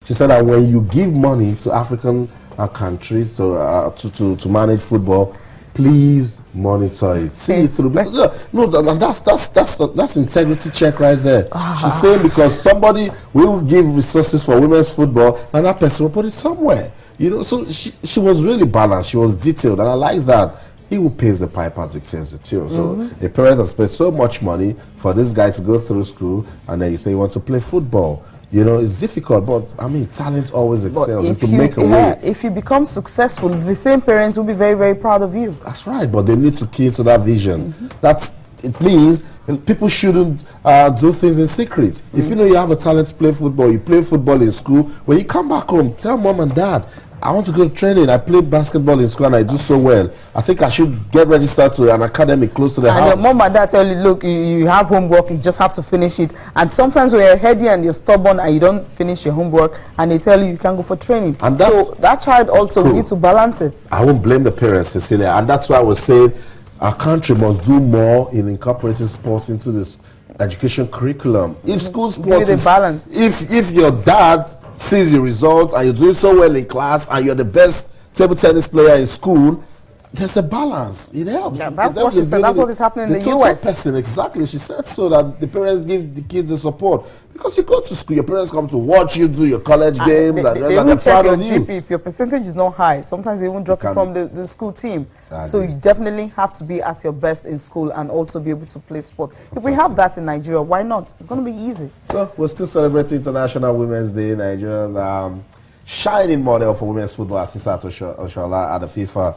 She said that when you give money to African countries to manage football, please monitor it. See it through. That's integrity check right there. She's saying because somebody will give resources for women's football, and that person will put it somewhere. So she was really balanced. She was detailed, and I like that. He who pays the piper dictates the tune. So the parents have spent so much money for this guy to go through school, and then you say you want to play football. It's difficult, but I mean, talent always excels. If you make a way. If you become successful, the same parents will be very, very proud of you. That's right, but they need to key into that vision. It means people shouldn't do things in secret. If you know you have a talent to play football, you play football in school, when you come back home, tell mom and dad, I want to go to training. I played basketball in school and I do so well. I think I should get registered to an academy close to the house. And your mom and dad tell you, look, you have homework, you just have to finish it. And sometimes when you're heady and you're stubborn and you don't finish your homework, and they tell you can't go for training. And so that child also, we need to balance it. I won't blame the parents, Cecilia. And that's why I was saying our country must do more in incorporating sports into this education curriculum. If school sports is balance. If your dad sees your results and you're doing so well in class and you're the best table tennis player in school, there's a balance. It helps. Yeah, that's what she said. That's what is happening in the US. Person, exactly. She said so that the parents give the kids the support. Because you go to school, your parents come to watch you do your college games, and they're proud of you. If your percentage is not high, sometimes they even drop you from the school team. So you definitely have to be at your best in school and also be able to play sport. If we have that in Nigeria, why not? It's going to be easy. So we're still celebrating International Women's Day. Nigeria's shining model for women's football, Asisat Oshoala, at the FIFA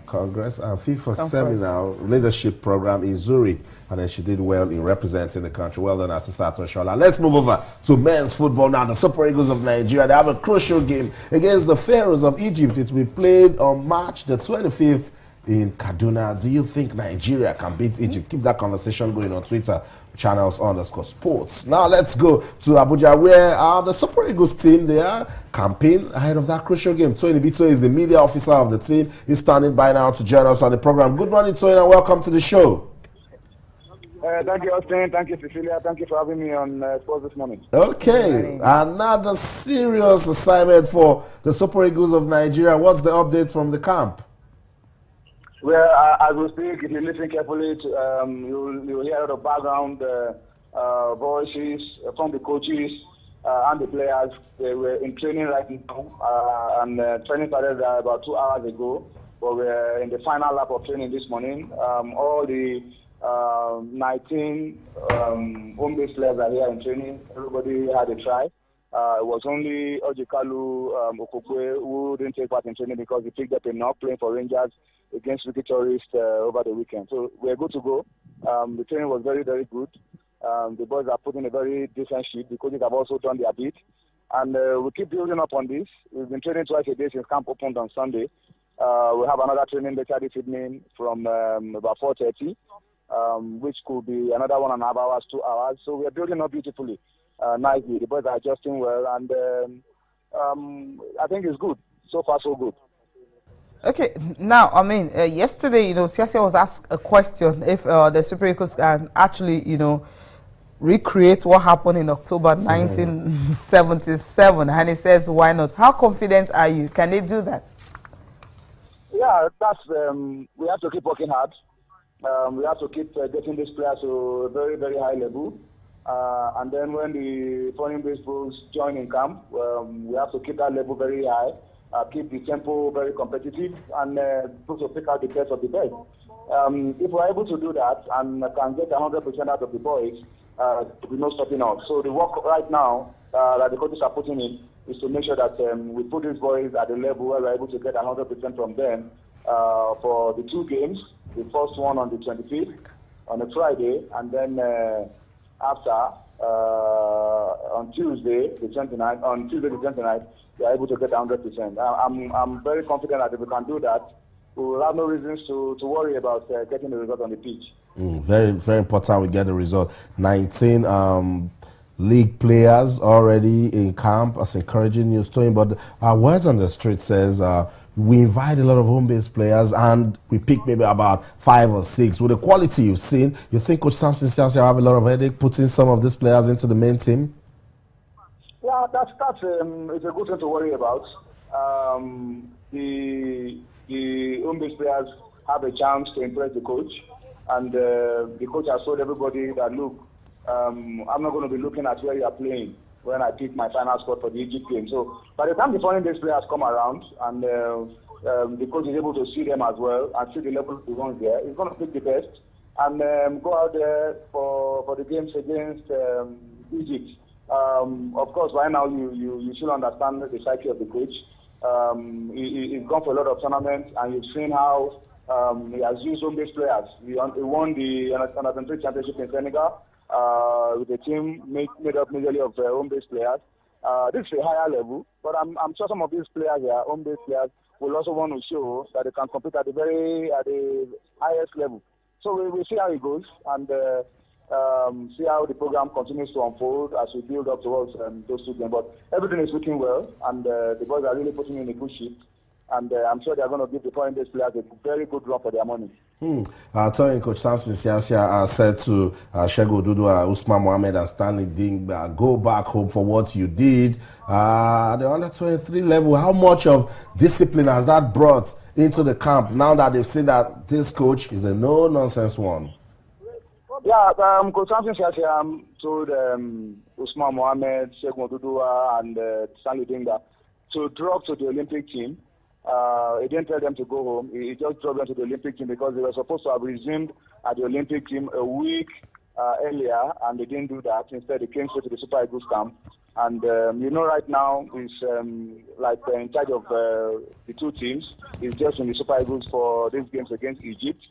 Congress, FIFA Seminar Leadership Program in Zurich. And then she did well in representing the country. Well done, Asisat Oshoala. Let's move over to men's football now. The Super Eagles of Nigeria, they have a crucial game against the Pharaohs of Egypt. It will be played on March the 25th in Kaduna. Do you think Nigeria can beat Egypt? Keep that conversation going on Twitter, channels_sports. Now let's go to Abuja, where the Super Eagles team, they are campaigning ahead of that crucial game. Toyin Ibitoye is the media officer of the team. He's standing by now to join us on the program. Good morning, Toyin, and welcome to the show. Thank you, Austin. Thank you, Cecilia. Thank you for having me on sports this morning. Okay, another serious assignment for the Super Eagles of Nigeria. What's the update from the camp? Well, as we speak, if you listen carefully, you'll hear the background voices from the coaches and the players. They were in training right now, and training started about 2 hours ago. But we're in the final lap of training this morning. All the 19 home-based players are here in training. Everybody had a try. It was only Ojikalu Okokwe who didn't take part in training because he picked up a knock playing for Rangers against Wiki Tourist over the weekend. So we're good to go. The training was very, very good. The boys are putting a very decent sheet. The coaches have also done their bit. And we keep building up on this. We've been training twice a day since camp opened on Sunday. We have another training later this evening from about 4:30. Which could be another 1.5 hours, 2 hours. So we're building up beautifully, nicely. The boys are adjusting well, and I think it's good. So far, so good. Okay, now, I mean, yesterday, Siasia was asked a question if the Super Eagles can actually, recreate what happened in October 1977, and he says, why not? How confident are you? Can they do that? Yeah, that's, we have to keep working hard. We have to keep getting these players to a very, very high level. And then when the foreign-based bulls join in camp, we have to keep that level very high, keep the tempo very competitive, and to pick out the best of the best. If we're able to do that and can get 100% out of the boys, there will be no stopping us. So the work right now that the coaches are putting in is to make sure that we put these boys at the level where we're able to get 100% from them for the 2 games. The first one on the 25th, on a Friday, and then after, on Tuesday the 29th, we are able to get 100%. I'm very confident that if we can do that, we will have no reasons to worry about getting the result on the pitch. Very, very important we get the result. 19 league players already in camp. That's encouraging news, Toyin. But our words on the street says we invite a lot of home-based players and we pick maybe about 5 or 6. With the quality you've seen, you think Coach Samson Siasia have a lot of headache putting some of these players into the main team? Yeah, that's it's a good thing to worry about. The home-based players have a chance to impress the coach, and the coach has told everybody that look, I'm not going to be looking at where you are playing when I pick my final spot for the Egypt game. So by the time the foreign-based players come around and the coach is able to see them as well and see the level of the ones there, he's going to pick the best and go out there for the games against Egypt. Of course, right now you should understand the psyche of the coach. He's gone for a lot of tournaments, and you've seen how he has used home-based players. He won the Under-23 championship in Senegal with a team made up majorly of home-based players. This is a higher level, but I'm sure some of these players here, home-based players, will also want to show that they can compete at the highest level. So we'll see how it goes, and see how the program continues to unfold as we build up towards those two games. But everything is looking well, and the boys are really putting in a good shift. And I'm sure they're going to give the foreign-based players a very good run for their money. Toyin, Coach Samson Siasia said to Shego Dudua, Usman Mohammed and Stanley Dingba, go back home for what you did. At the under-23 level, how much of discipline has that brought into the camp now that they've seen that this coach is a no-nonsense one? Yeah, Coach Samson Siasia told Usman Mohammed, Shego Dudua, and Stanley Dingba to drop to the Olympic team. He didn't tell them to go home. He just drove them to the Olympic team because they were supposed to have resumed at the Olympic team a week earlier, and they didn't do that. Instead, they came straight to the Super Eagles camp. And right now, he's in charge of the two teams. He's just in the Super Eagles for these games against Egypt.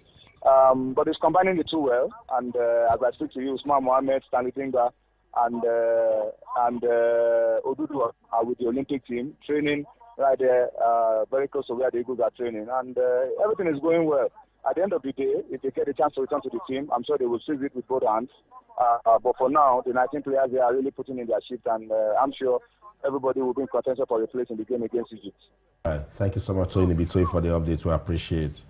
But he's combining the two well. And as I speak to you, Usman Mohammed, Stanley Dingba, and Odudu are with the Olympic team, training right there, very close to where the Eagles are training. And everything is going well. At the end of the day, if they get a chance to return to the team, I'm sure they will seize it with both hands. But for now, the 19 players, they are really putting in their shift, and I'm sure everybody will be in contention for a place in the game against Egypt. All right. Thank you so much, Toyin Ibitoye, for the update. We appreciate it.